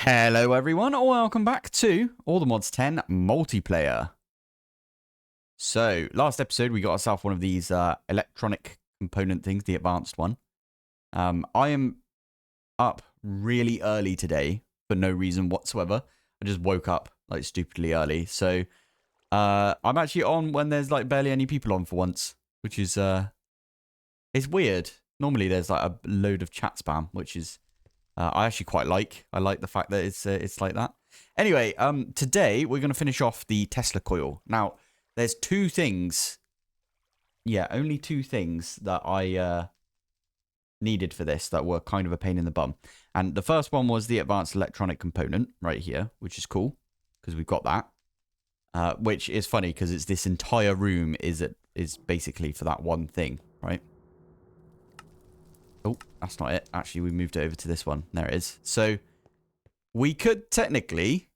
Hello everyone, welcome back to All the Mods 10 multiplayer. So, last episode we got ourselves one of these electronic component things, the advanced one. I am up really early today for no reason whatsoever. I just woke up like stupidly early. So, I'm actually on when there's like barely any people on for once, which is, it's weird. Normally there's like a load of chat spam, which is... I actually quite like. I like the fact that it's like that. Anyway, today we're going to finish off the Tesla coil. Now, there's two things. Yeah, only two things that I needed for this that were kind of a pain in the bum. And the first one was the advanced electronic component right here, which is cool because we've got that. Which is funny because it's this entire room is basically for that one thing, right? Oh, that's not it. Actually, we moved it over to this one. There it is. So we could technically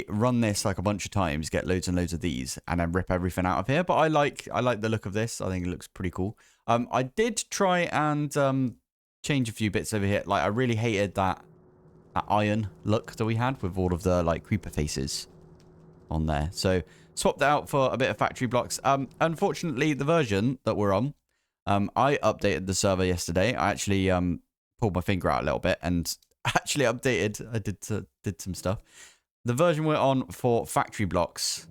run this like a bunch of times, get loads and loads of these, and then rip everything out of here. But I like the look of this. I think it looks pretty cool. I did try and change a few bits over here. Like I really hated that iron look that we had with all of the like creeper faces on there. So swapped that out for a bit of factory blocks. Unfortunately, the version that we're on. I updated the server yesterday. I actually pulled my finger out a little bit and actually updated. I did some stuff. The version we're on for factory blocks,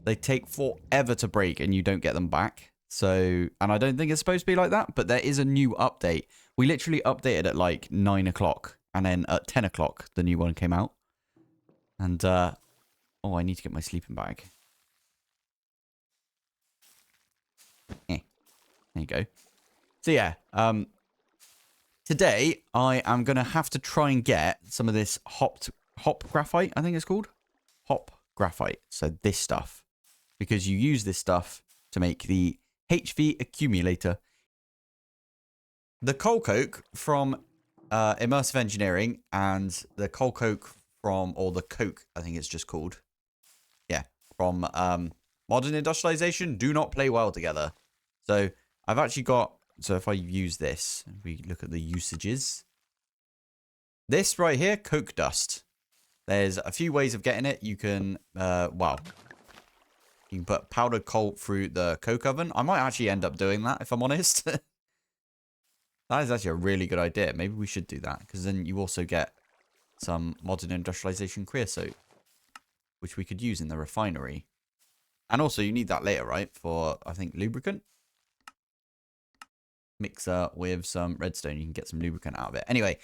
they take forever to break and you don't get them back. So, and I don't think it's supposed to be like that, but there is a new update. We literally updated at like 9 o'clock and then at 10 o'clock, the new one came out. And, oh, I need to get my sleeping bag. There you go. So yeah, today I am going to have to try and get some of this hop graphite, I think it's called. Hop graphite. So this stuff. Because you use this stuff to make the HV accumulator. The coal coke from Immersive Engineering and the coal coke from, or the coke, I think it's just called. Yeah, from Modern Industrialization do not play well together. So... I've actually got, so if I use this, if we look at the usages. This right here, coke dust. There's a few ways of getting it. You can, well, you can put powdered coal through the coke oven. I might actually end up doing that, if I'm honest. That is actually a really good idea. Maybe we should do that, because then you also get some modern industrialization creosote, which we could use in the refinery. And also, you need that later, right, for, I think, lubricant. Mixer with some redstone, you can get some lubricant out of it. Anyway,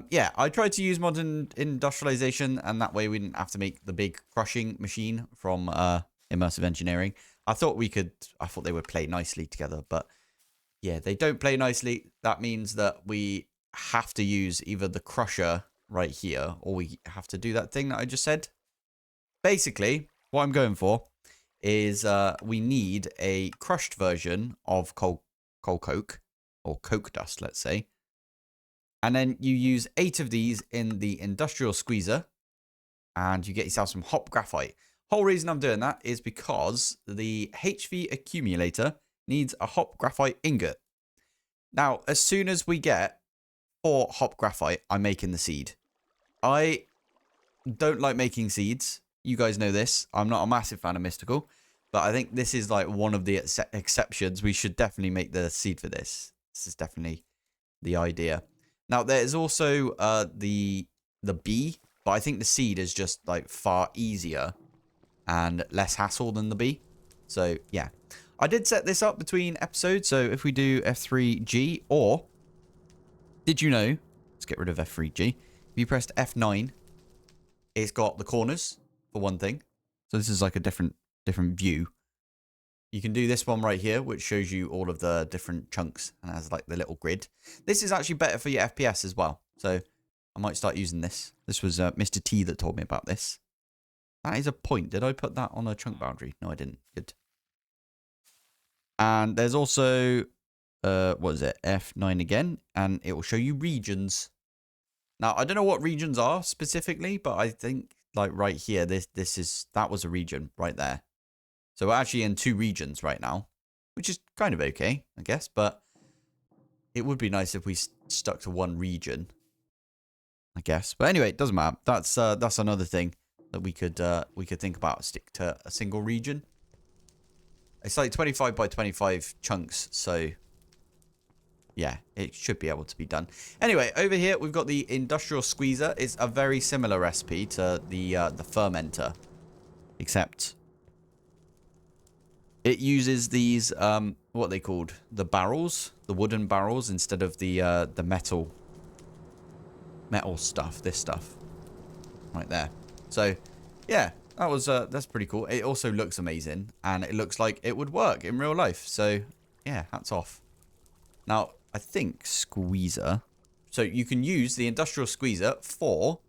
yeah, I tried to use modern industrialization, and that way we didn't have to make the big crushing machine from Immersive Engineering. I thought they would play nicely together, but yeah, they don't play nicely. That means that we have to use either the crusher right here, or we have to do that thing that I just said. Basically, what I'm going for is we need a crushed version of coal coke. Or coke dust, let's say. And then you use 8 of these in the industrial squeezer. And you get yourself some hop graphite. Whole reason I'm doing that is because the HV accumulator needs a hop graphite ingot. Now, as soon as we get 4 hop graphite, I'm making the seed. I don't like making seeds. You guys know this. I'm not a massive fan of Mystical. But I think this is like one of the exceptions. We should definitely make the seed for this. This is definitely the idea. Now, there is also the bee, but I think the seed is just like far easier and less hassle than the bee. So, yeah. I did set this up between episodes, so if we do F3G, or did you know, let's get rid of F3G. If you pressed F9, it's got the corners, for one thing. So this is like a different view. You can do this one right here, which shows you all of the different chunks and has like the little grid. This is actually better for your FPS as well. So I might start using this. This was Mr. T that told me about this. That is a point. Did I put that on a chunk boundary? No, I didn't. Good. And there's also, what is it? F9 again. And it will show you regions. Now, I don't know what regions are specifically, but I think like right here, that was a region right there. So we're actually in 2 regions right now, which is kind of okay, I guess. But It would be nice if we stuck to one region, I guess. But anyway, it doesn't matter. That's another thing that we could think about. Stick to a single region. It's like 25 by 25 chunks, so yeah, it should be able to be done. Anyway, over here we've got the industrial squeezer. It's a very similar recipe to the fermenter, except it uses these what are they called? The barrels, the wooden barrels instead of the metal stuff. This stuff right there. So yeah, that's pretty cool. It also looks amazing, and it looks like it would work in real life. So yeah, hats off. Now I think squeezer. So you can use the industrial squeezer for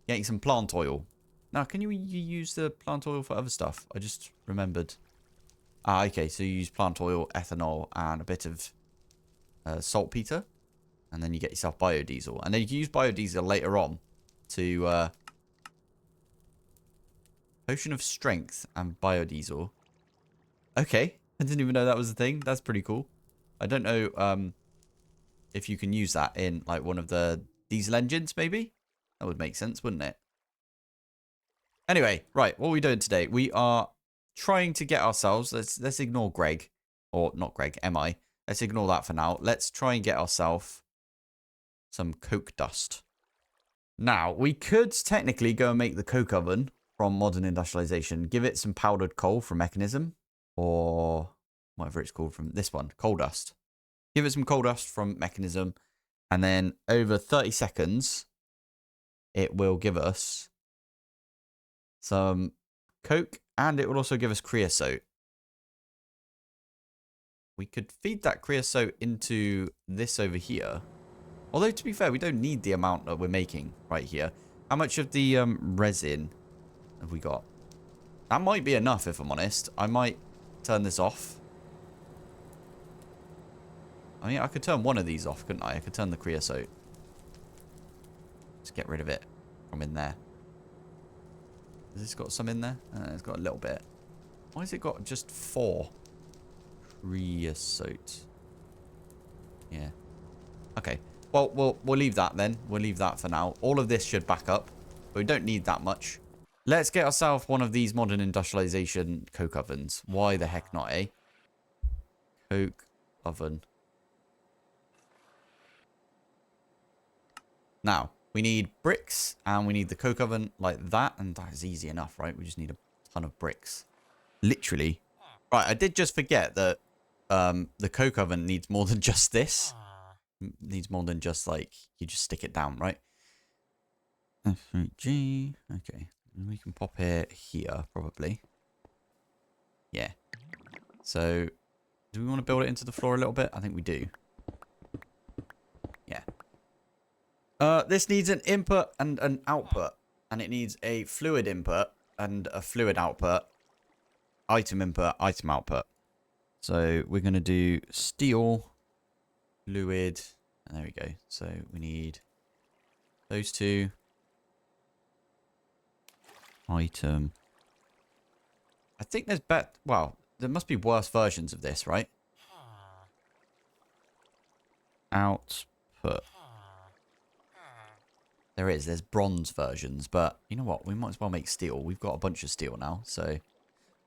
getting some plant oil. Now, can you use the plant oil for other stuff? I just remembered. Ah, okay. So you use plant oil, ethanol, and a bit of saltpeter. And then you get yourself biodiesel. And then you can use biodiesel later on to potion of strength and biodiesel. Okay. I didn't even know that was a thing. That's pretty cool. I don't know if you can use that in like one of the diesel engines, maybe? That would make sense, wouldn't it? Anyway, right, what are we doing today? We are trying to get ourselves, let's ignore Greg, or not Greg, MI. Let's ignore that for now. Let's try and get ourselves some coke dust. Now, we could technically go and make the coke oven from modern industrialization. Give it some powdered coal from mechanism, or whatever it's called from this one, coal dust. Give it some coal dust from mechanism, and then over 30 seconds, it will give us some coke, and it will also give us creosote. We could feed that creosote into this over here. Although, to be fair, we don't need the amount that we're making right here. How much of the resin have we got? That might be enough, if I'm honest. I might turn this off. I mean, I could turn one of these off, couldn't I? I could turn the creosote. Just get rid of it from in there. Has this got some in there? It's got a little bit. Why has it got just 4? Creosote. Yeah. Okay. Well, we'll leave that then. We'll leave that for now. All of this should back up, but we don't need that much. Let's get ourselves one of these modern industrialization coke ovens. Why the heck not, eh? Coke oven. Now, we need bricks, and we need the coke oven like that, and that is easy enough, right? We just need a ton of bricks. Literally. Right, I did just forget that the coke oven needs more than just this. Needs more than just, like, you just stick it down, right? F3G. Okay. We can pop it here, probably. Yeah. So, do we want to build it into the floor a little bit? I think we do. Yeah. This needs an input and an output. And it needs a fluid input and a fluid output. Item input, item output. So we're going to do steel, fluid, and there we go. So we need those two. Item. I think there's well, there must be worse versions of this, right? Output. There is. There's bronze versions, but you know what? We might as well make steel. We've got a bunch of steel now, so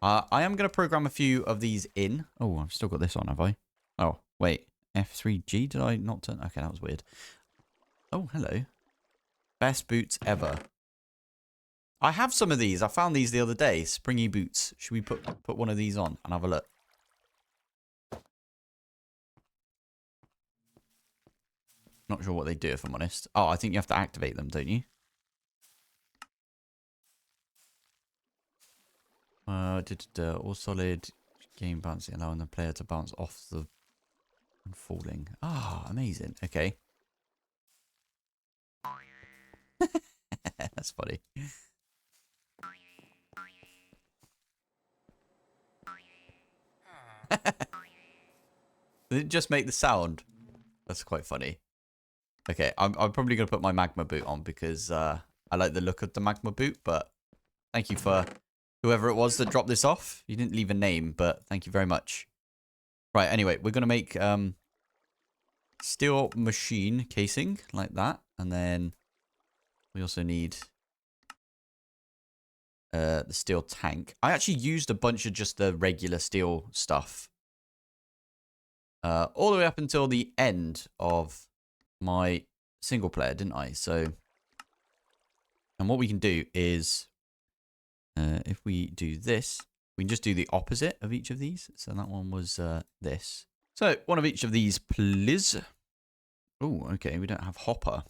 I am going to program a few of these in. Oh, I've still got this on, have I? Oh, wait. F3G? Did I not turn? Okay, that was weird. Oh, hello. Best boots ever. I have some of these. I found these the other day. Springy boots. Should we put one of these on and have a look? Not sure what they do, if I'm honest. Oh, I think you have to activate them, don't you? All solid game bouncing, allowing the player to bounce off the and falling. Ah, amazing. Okay. That's funny. Did it just make the sound? That's quite funny. Okay, I'm probably going to put my magma boot on because I like the look of the magma boot, but thank you for whoever it was that dropped this off. You didn't leave a name, but thank you very much. Right, anyway, we're going to make steel machine casing like that. And then we also need the steel tank. I actually used a bunch of just the regular steel stuff. All the way up until the end of my single player, didn't I? So, and what we can do is, if we do this, we can just do the opposite of each of these. So that one was this. So one of each of these, please. Oh, okay. We don't have Hopper.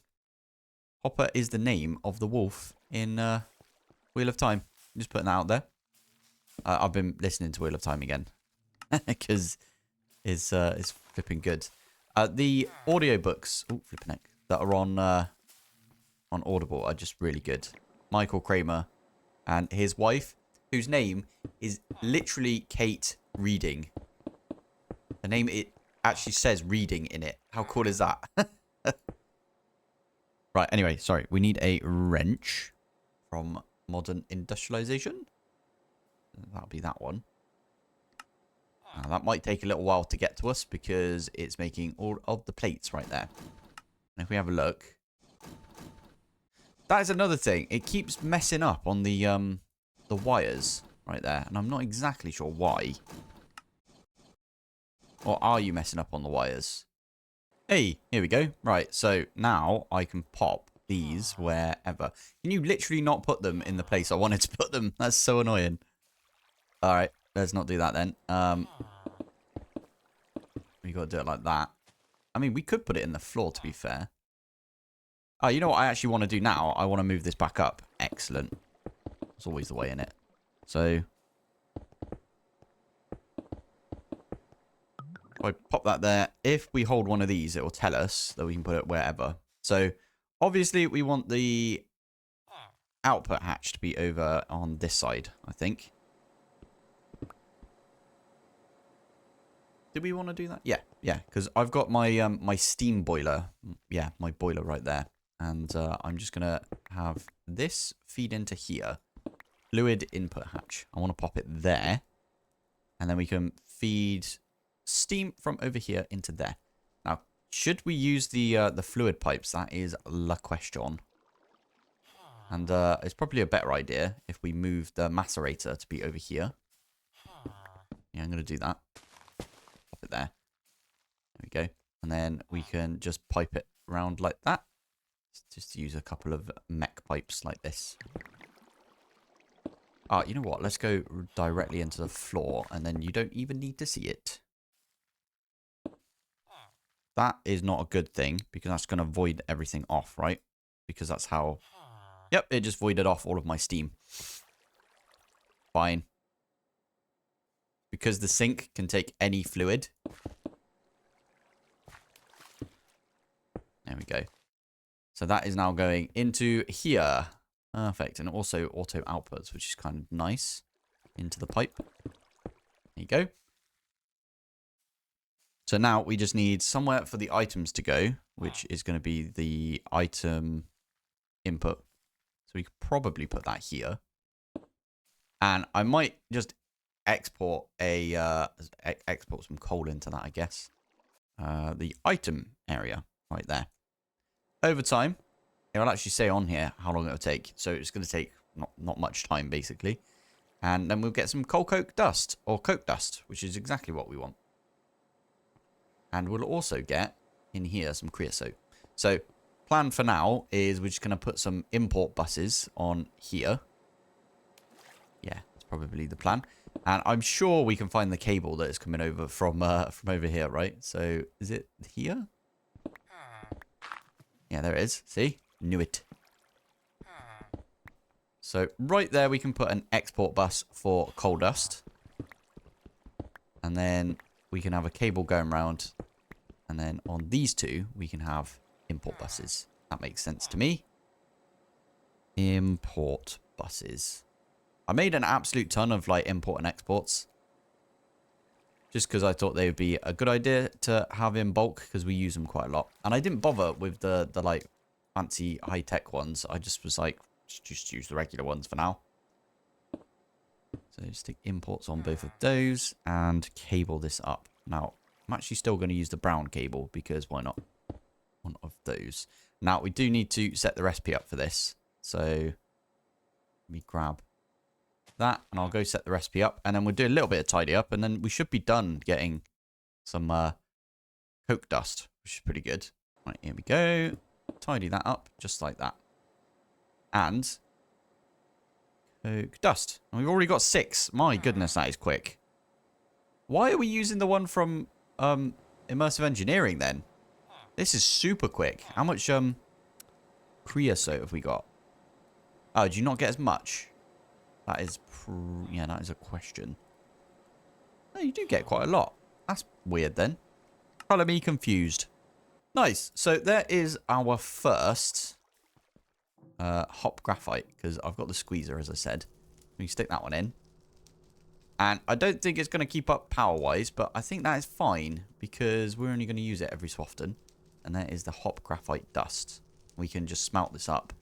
Hopper is the name of the wolf in Wheel of Time. Just putting that out there. I've been listening to Wheel of Time again because it's flipping good. The audiobooks, flipping heck, that are on Audible are just really good. Michael Kramer and his wife, whose name is literally Kate Reading. The name, it actually says reading in it. How cool is that? Right, anyway, sorry. We need a wrench from Modern Industrialization. That'll be that one. Now, that might take a little while to get to us because it's making all of the plates right there. And if we have a look, that is another thing. It keeps messing up on the wires right there, and I'm not exactly sure why. Or are you messing up on the wires? Hey, here we go. Right, so now I can pop these wherever. Can you literally not put them in the place I wanted to put them? That's so annoying. All right, let's not do that then. We got to do it like that. I mean, we could put it in the floor, to be fair. Oh, you know what I actually want to do now? I want to move this back up. Excellent. It's always the way in it. So, if I pop that there. If we hold one of these, it will tell us that we can put it wherever. So, obviously, we want the output hatch to be over on this side, I think. Did we want to do that? Yeah, because I've got my my steam boiler. Yeah, my boiler right there. And I'm just going to have this feed into here. Fluid input hatch. I want to pop it there. And then we can feed steam from over here into there. Now, should we use the fluid pipes? That is la question. And it's probably a better idea if we move the macerator to be over here. Yeah, I'm going to do that. Pop it there. There we go. And then we can just pipe it around like that. Just use a couple of mech pipes like this. You know what? Let's go directly into the floor, and then you don't even need to see it. That is not a good thing, because that's going to void everything off, right? Because that's how... Yep, it just voided off all of my steam. Fine. Because the sink can take any fluid. There we go. So that is now going into here. Perfect. And also auto outputs, which is kind of nice. Into the pipe. There you go. So now we just need somewhere for the items to go, which is going to be the item input. So we could probably put that here. And I might just export export some coal into that, I guess. The item area right there. Over time, it will actually say on here how long it will take. So it's going to take not much time, basically. And then we'll get some coal coke dust, or coke dust, which is exactly what we want. And we'll also get, in here, some creosote. So, plan for now is we're just going to put some import buses on here. Yeah, that's probably the plan. And I'm sure we can find the cable that is coming over from over here, right? So, is it here? Yeah, there it is. See? Knew it. So, right there we can put an export bus for coal dust. And then we can have a cable going around. And then on these two, we can have import buses. That makes sense to me. Import buses. I made an absolute ton of like import and exports. Just because I thought they would be a good idea to have in bulk, because we use them quite a lot. And I didn't bother with the like fancy high-tech ones. I just was like, just use the regular ones for now. So just stick imports on both of those and cable this up. Now, I'm actually still going to use the brown cable because why not? One of those. Now, we do need to set the recipe up for this. So, let me grab that and I'll go set the recipe up. And then we'll do a little bit of tidy up. And then we should be done getting some coke dust, which is pretty good. Right, here we go. Tidy that up just like that. And coke dust. And we've already got 6. My goodness, that is quick. Why are we using the one from immersive engineering then? This is super quick. How much creosote have we got? Oh, do you not get as much? That is, yeah, that is a question. No, you do get quite a lot. That's weird then. Colour me confused. Nice. So there is our first hop graphite, because I've got the squeezer, as I said. We can stick that one in. And I don't think it's going to keep up power-wise, but I think that is fine, because we're only going to use it every so often. And that is the hop graphite dust. We can just smelt this up.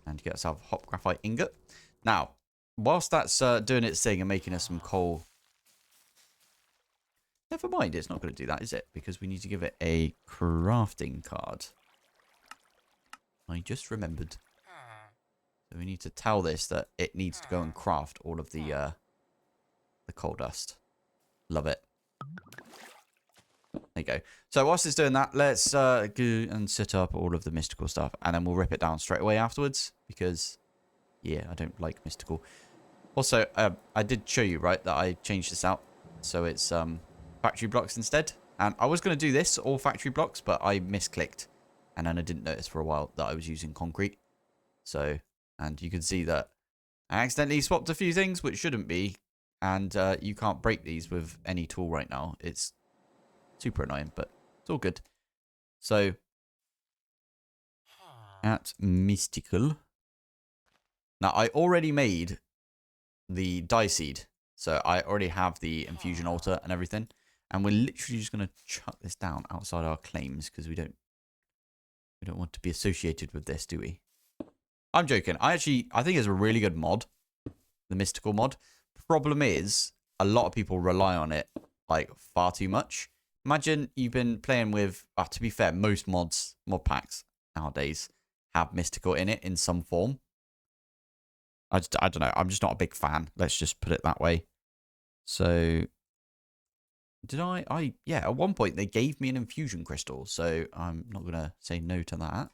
And get ourselves a hop graphite ingot. Now, whilst that's doing its thing and making us some coal... Never mind, it's not going to do that, is it? Because we need to give it a crafting card. I just remembered. So we need to tell this that it needs to go and craft all of the coal dust. Love it. There you go. So whilst it's doing that, let's go and set up all of the mystical stuff. And then we'll rip it down straight away afterwards. Because, yeah, I don't like mystical. Also, I did show you, right, that I changed this out. So it's factory blocks instead. And I was going to do this, all factory blocks, but I misclicked. And then I didn't notice for a while that I was using concrete. So, and you can see that I accidentally swapped a few things, which shouldn't be. And you can't break these with any tool right now. It's super annoying, but it's all good. So, at mystical. Now, I already made the dye seed. So, I already have the infusion altar and everything. And we're literally just going to chuck this down outside our claims because we don't want to be associated with this, do we? I'm joking. I think it's a really good mod. The mystical mod. Problem is, a lot of people rely on it like far too much. Imagine you've been playing with, to be fair, most mod packs nowadays have mystical in it in some form. I don't know. I'm just not a big fan. Let's just put it that way. So, did yeah, at one point they gave me an infusion crystal. So, I'm not going to say no to that.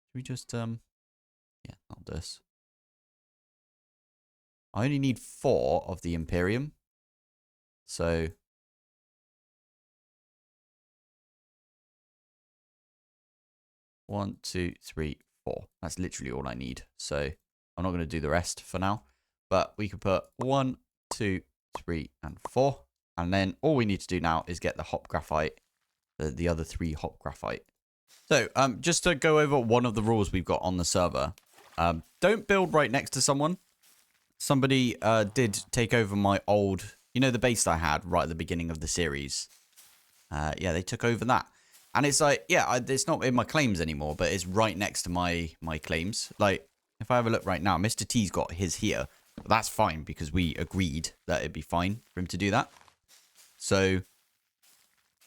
Should we just, yeah, not this. I only need 4 of the Imperium. So, one, 2, 3, 4. That's literally all I need. So, I'm not going to do the rest for now. But we could put 1, 2, 3, and 4. And then all we need to do now is get the hop graphite, the other 3 hop graphite. So, just to go over one of the rules we've got on the server. Don't build right next to someone. Somebody did take over my old, you know, the base I had right at the beginning of the series. Yeah, they took over that. And it's like, yeah, it's not in my claims anymore, but it's right next to my claims. Like, if I have a look right now, Mr. T's got his here. But that's fine because we agreed that it'd be fine for him to do that. So,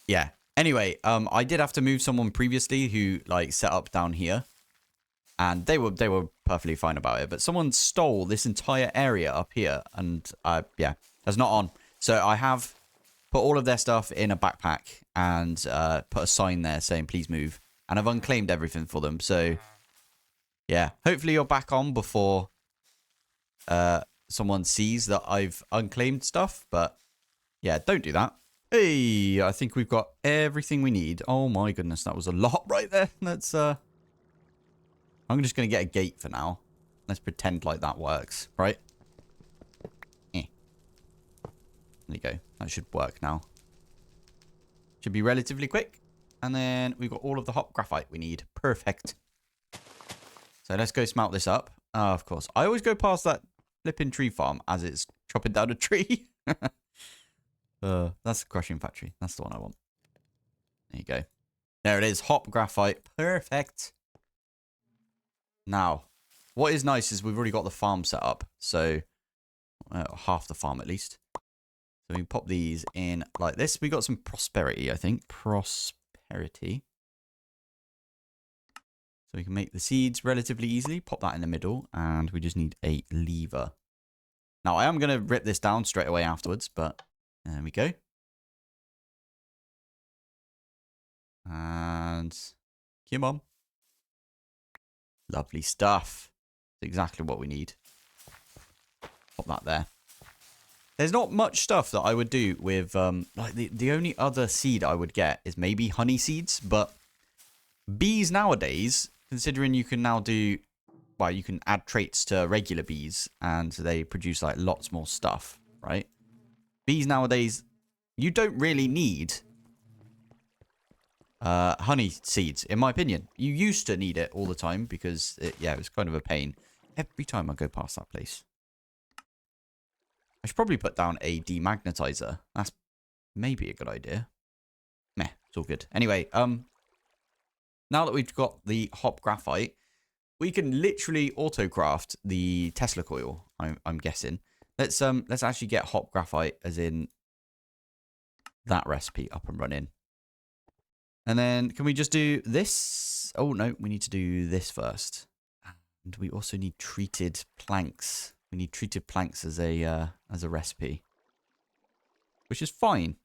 yeah. Anyway, I did have to move someone previously who, like, set up down here. And they were perfectly fine about it. But someone stole this entire area up here. And, yeah, that's not on. So I have put all of their stuff in a backpack and put a sign there saying, please move. And I've unclaimed everything for them. So, yeah. Hopefully you're back on before someone sees that I've unclaimed stuff. But, yeah, don't do that. Hey, I think we've got everything we need. Oh, my goodness. That was a lot right there. That's, I'm just going to get a gate for now. Let's pretend like that works, right? There you go. That should work now. Should be relatively quick. And then we've got all of the hop graphite we need. Perfect. So let's go smelt this up. Of course. I always go past that flipping tree farm as it's chopping down a tree. That's the crushing factory. That's the one I want. There you go. There it is. Hop graphite. Perfect. Now, what is nice is we've already got the farm set up. So, half the farm at least. So we can pop these in like this. We got some prosperity, I think. Prosperity. So we can make the seeds relatively easily. Pop that in the middle. And we just need a lever. Now, I am going to rip this down straight away afterwards. But there we go. And come on. Lovely stuff. That's exactly what we need. Pop that there. There's not much stuff that I would do with, like the only other seed I would get is maybe honey seeds, but bees nowadays, considering you can now do, well, you can add traits to regular bees and they produce like lots more stuff, right? Bees nowadays, you don't really need honey seeds, in my opinion. You used to need it all the time because, it was kind of a pain every time I go past that place. I should probably put down a demagnetizer. That's maybe a good idea. Meh, it's all good. Anyway, now that we've got the hop graphite, we can literally auto-craft the Tesla coil, I'm guessing. Let's actually get hop graphite, as in that recipe, up and running. And then, can we just do this? Oh, no, we need to do this first. And we also need treated planks. We need treated planks as a recipe, which is fine.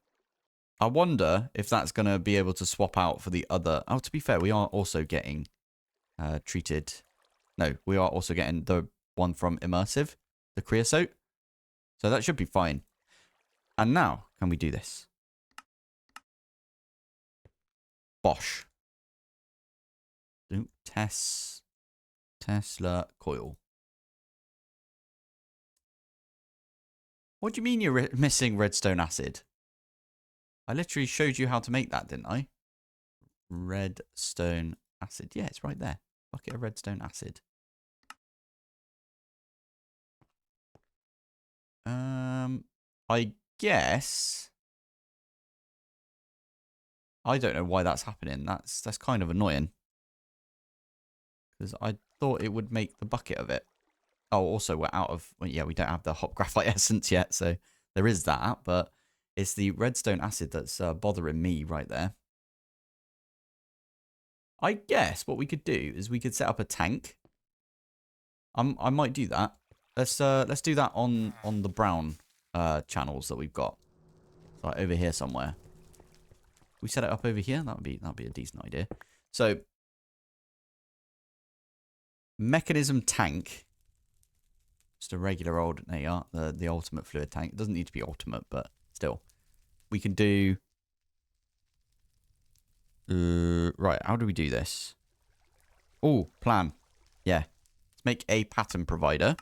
I wonder if that's going to be able to swap out for the other. Oh, to be fair, we are also getting treated. No, we are also getting the one from Immersive, the creosote. So that should be fine. And now, can we do this? Bosh. Tesla coil. What do you mean you're missing redstone acid? I literally showed you how to make that, didn't I? Redstone acid. Yeah, it's right there. Bucket of redstone acid. I guess. I don't know why that's happening. That's kind of annoying. Because I thought it would make the bucket of it. Oh, also, we're out of... Well, yeah, we don't have the hop graphite essence yet, so there is that. But it's the redstone acid that's bothering me right there. I guess what we could do is we could set up a tank. I might do that. Let's do that on the brown channels that we've got. Like over here somewhere. We set it up over here. That'd be a decent idea. So mechanism tank. Just a regular old, there you are, the ultimate fluid tank. It doesn't need to be ultimate, but still. We can do... right, how do we do this? Oh, plan. Yeah. Let's make a pattern provider.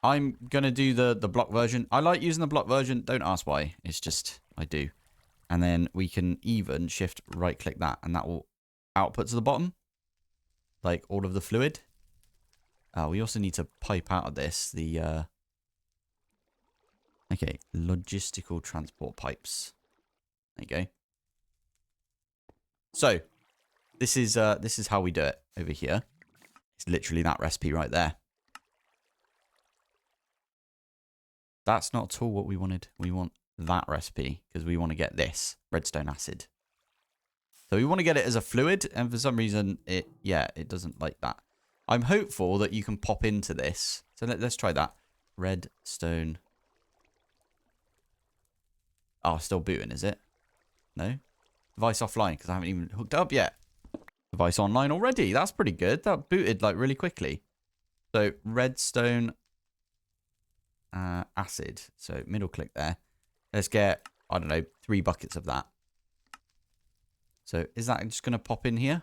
I'm going to do the block version. I like using the block version. Don't ask why. It's just, I do. And then we can even shift right click that. And that will output to the bottom. Like all of the fluid. We also need to pipe out of this the... okay, logistical transport pipes. There you go. So, this is how we do it over here. It's literally that recipe right there. That's not at all what we wanted. We want that recipe because we want to get this redstone acid. So we want to get it as a fluid, and for some reason it doesn't like that. I'm hopeful that you can pop into this. So let's try that. Redstone. Oh, still booting, is it? No? Device offline because I haven't even hooked up yet. Device online already. That's pretty good. That booted like really quickly. So redstone acid. So middle click there. Let's get, I don't know, 3 buckets of that. So is that just going to pop in here?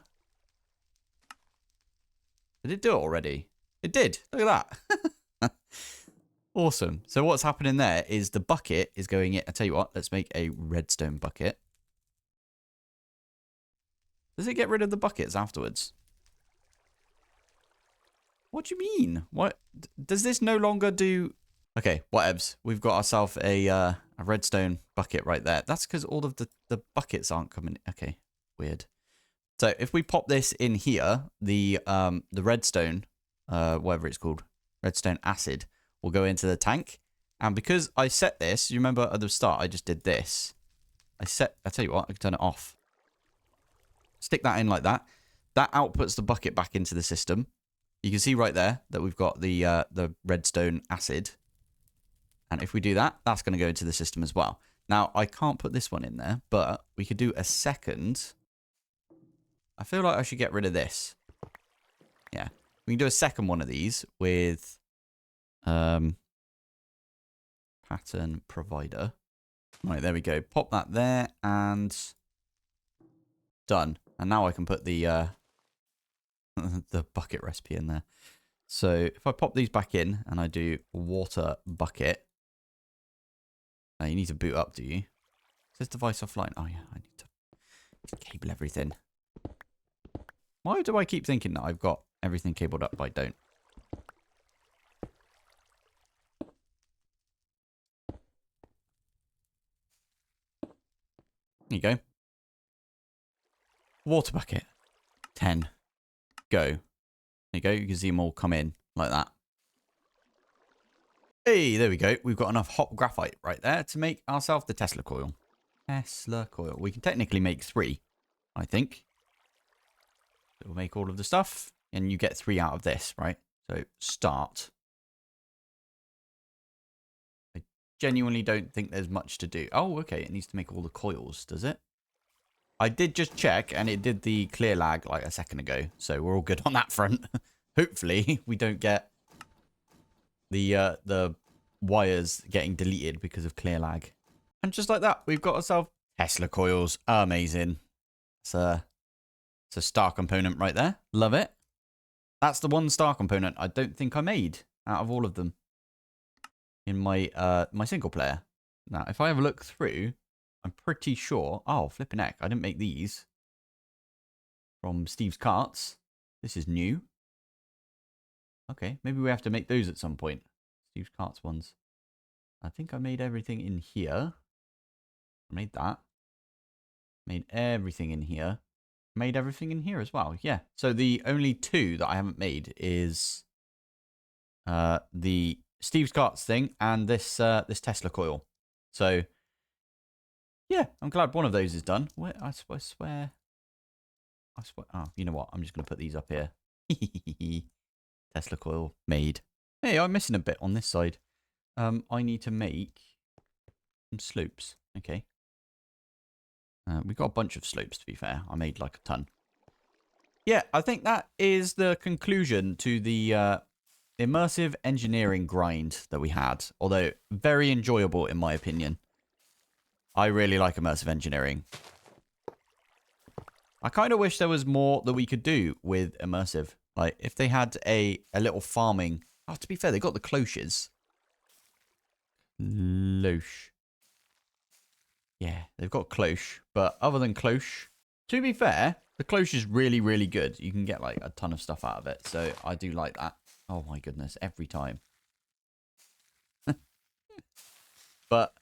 Did it do it already? It did. Look at that. Awesome. So what's happening there is the bucket is going in. I tell you what, let's make a redstone bucket. Does it get rid of the buckets afterwards? What do you mean? What? Does this no longer do... Okay, whatevs. We've got ourselves a redstone bucket right there. That's because all of the buckets aren't coming... Okay, weird. So if we pop this in here, the redstone, whatever it's called, redstone acid, will go into the tank. And because I set this, you remember at the start I just did this. I tell you what, I can turn it off. Stick that in like that. That outputs the bucket back into the system. You can see right there that we've got the redstone acid. And if we do that, that's going to go into the system as well. Now, I can't put this one in there, but we could do a second. I feel like I should get rid of this. Yeah. We can do a second one of these with pattern provider. Right, there we go. Pop that there and done. And now I can put the the bucket recipe in there. So if I pop these back in and I do water bucket. You need to boot up, do you? Is this device offline? Oh yeah, I need to cable everything. Why do I keep thinking that I've got everything cabled up, but I don't? There you go. Water bucket. 10. Go. There you go. You can see them all come in like that. Hey, there we go. We've got enough hot graphite right there to make ourselves the Tesla coil. Tesla coil. We can technically make 3, I think. So we'll make all of the stuff, and you get 3 out of this, right? So start. I genuinely don't think there's much to do. Oh, okay. It needs to make all the coils, does it? I did just check, and it did the clear lag like a second ago. So we're all good on that front. Hopefully, we don't get the wires getting deleted because of clear lag. And just like that, we've got ourselves Tesla coils. Amazing. It's a star component right there. Love it. That's the one star component I don't think I made out of all of them in my my single player. Now, if I have a look through, I'm pretty sure. Oh, flipping heck. I didn't make these from Steve's Carts. This is new. Okay, maybe we have to make those at some point. Steve's Carts ones. I think I made everything in here. I made that. Made everything in here. Made everything in here as well. Yeah. So the only 2 that I haven't made is the Steve's Carts thing and this this Tesla coil. So yeah, I'm glad one of those is done. Where I swear. Oh, you know what? I'm just gonna put these up here. Tesla coil made. Hey, I'm missing a bit on this side. I need to make some slopes. Okay. We got a bunch of slopes, to be fair. I made like a ton. Yeah, I think that is the conclusion to the immersive engineering grind that we had. Although, very enjoyable in my opinion. I really like immersive engineering. I kind of wish there was more that we could do with immersive. Like, if they had a little farming... Oh, to be fair, they got the cloches. Cloche. Yeah, they've got cloche. But other than cloche... To be fair, the cloche is really, really good. You can get, like, a ton of stuff out of it. So, I do like that. Oh, my goodness. Every time. But...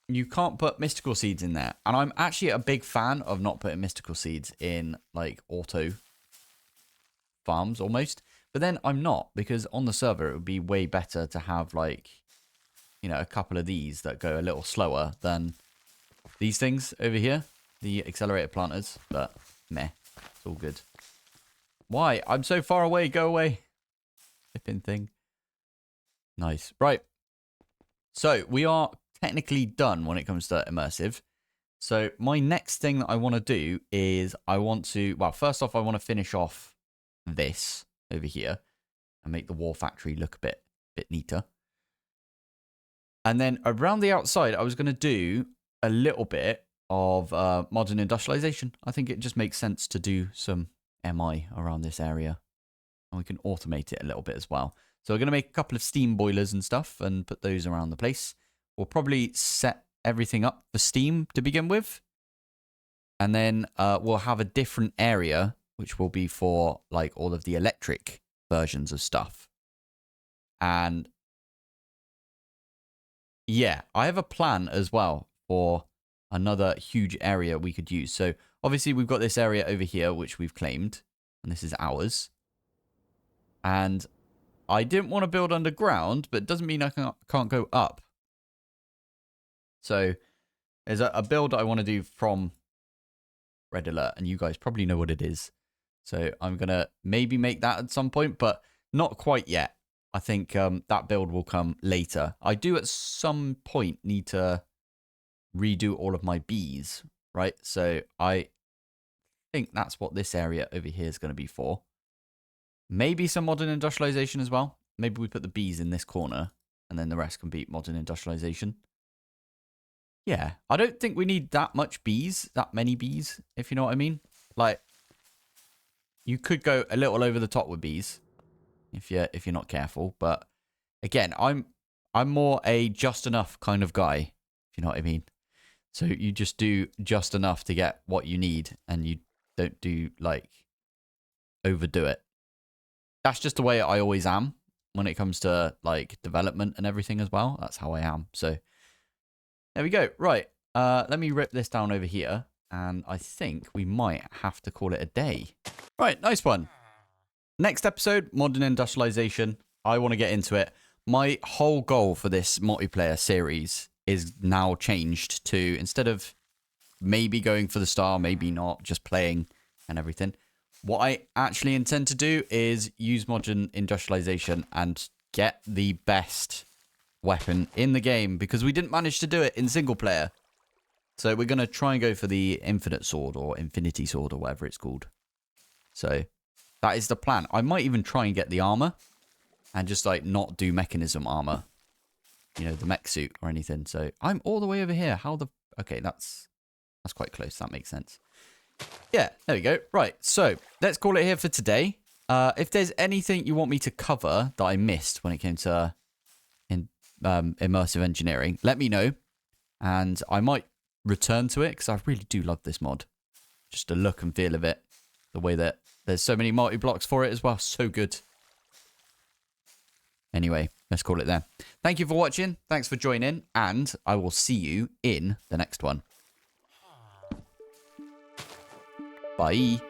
you can't put mystical seeds in there. And I'm actually a big fan of not putting mystical seeds in, like, auto farms, almost. But then I'm not, because on the server, it would be way better to have, like, you know, a couple of these that go a little slower than these things over here. The accelerated planters. But, meh. It's all good. Why? I'm so far away. Go away. Flipping thing. Nice. Right. So, we are technically done when it comes to immersive. So my next thing that I want to do is I want to, well, first off, I want to finish off this over here and make the war factory look a bit neater. And then around the outside, I was going to do a little bit of modern industrialization. I think it just makes sense to do some MI around this area. And we can automate it a little bit as well. So we're going to make a couple of steam boilers and stuff and put those around the place. We'll probably set everything up for steam to begin with. And then we'll have a different area, which will be for like all of the electric versions of stuff. And yeah, I have a plan as well for another huge area we could use. So obviously we've got this area over here, which we've claimed, and this is ours. And I didn't want to build underground, but it doesn't mean I can't go up. So there's a build I want to do from Red Alert, and you guys probably know what it is. So I'm going to maybe make that at some point, but not quite yet. I think that build will come later. I do at some point need to redo all of my bees, right? So I think that's what this area over here is going to be for. Maybe some modern industrialization as well. Maybe we put the bees in this corner and then the rest can be modern industrialization. Yeah, I don't think we need that much bees, that many bees, if you know what I mean. Like, you could go a little over the top with bees if you're not careful, but again, I'm more a just enough kind of guy, if you know what I mean. So you just do just enough to get what you need, and you don't do like overdo it. That's just the way I always am when it comes to like development and everything as well. That's how I am. So there we go. Right. Let me rip this down over here, and I think we might have to call it a day. Right. Nice one. Next episode, modern industrialization. I want to get into it. My whole goal for this multiplayer series is now changed to, instead of maybe going for the star, maybe not, just playing and everything. What I actually intend to do is use modern industrialization and get the best weapon in the game, because we didn't manage to do it in single player. So we're going to try and go for the infinite sword or infinity sword or whatever it's called. So that is the plan. I might even try and get the armor and just like not do mechanism armor, you know, the mech suit or anything. So I'm all the way over here. How the... Okay, that's quite close. That makes sense. Yeah, there we go. Right, so let's call it here for today. If there's anything you want me to cover that I missed when it came to immersive engineering, let me know. And I might return to it, because I really do love this mod. Just the look and feel of it. The way that there's so many multi-blocks for it as well. So good. Anyway, let's call it there. Thank you for watching. Thanks for joining. And I will see you in the next one. Bye.